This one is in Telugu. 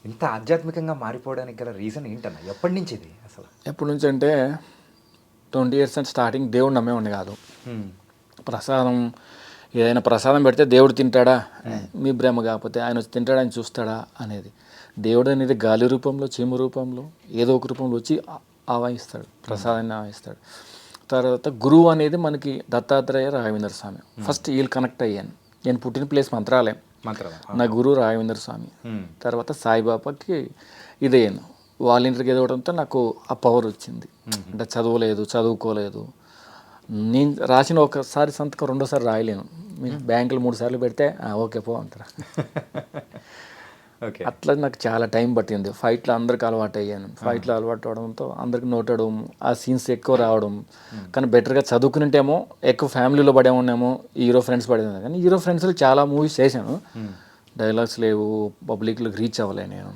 ఇంత ఆధ్యాత్మికంగా మారిపోవడానికి గల రీజన్ ఏంటన్నా? ఎప్పటినుంచి ఇది అసలు? ఎప్పటి నుంచి అంటే 20 ఇయర్స్ అంటే స్టార్టింగ్ దేవుడు నమ్మేవాడిని కాదు. హ్మ్. ప్రసాదం ఏదైనా ప్రసాదం పెడితే దేవుడు తింటాడా, మీ భ్రమ కాకపోతే ఆయన వచ్చి తింటాడా, ఆయన చూస్తాడా అనేది. దేవుడు అనేది గాలి రూపంలో, చీమ రూపంలో, ఏదో ఒక రూపంలో వచ్చి ఆవాహిస్తాడు, ప్రసాదాన్ని ఆవాహిస్తాడు. తర్వాత గురువు అనేది మనకి దత్తాత్రేయ, రాఘవేంద్ర స్వామి. ఫస్ట్ వీళ్ళు కనెక్ట్ అయ్యాను. నేను పుట్టిన ప్లేస్ మంత్రాలయం, నా గురువు రాఘవేంద్ర స్వామి. తర్వాత సాయిబాబాకి ఇదయ్యాను. వాలంటీర్కి ఎదవడంతో నాకు ఆ పవర్ వచ్చింది. అంటే చదవలేదు, చదువుకోలేదు. నేను రాసిన ఒకసారి సంతకం రెండోసారి రాయలేను. బ్యాంకులు 3 సార్లు పెడితే ఓకే పో అంటారు. ఓకే. అట్లా నాకు చాలా టైం పట్టింది. ఫైట్లో అందరికి అలవాటు అయ్యాను. ఫైట్లో అలవాటు అవడంతో అందరికి నోటడం, ఆ సీన్స్ ఎక్కువ రావడం. కానీ బెటర్గా చదువుకునింటేమో ఎక్కువ ఫ్యామిలీలో పడేమోనేమో, హీరో ఫ్రెండ్స్ పడేది. కానీ హీరో ఫ్రెండ్స్లో చాలా మూవీస్ చేశాను. డైలాగ్స్ లేవు, పబ్లిక్లోకి రీచ్ అవ్వలే నేను.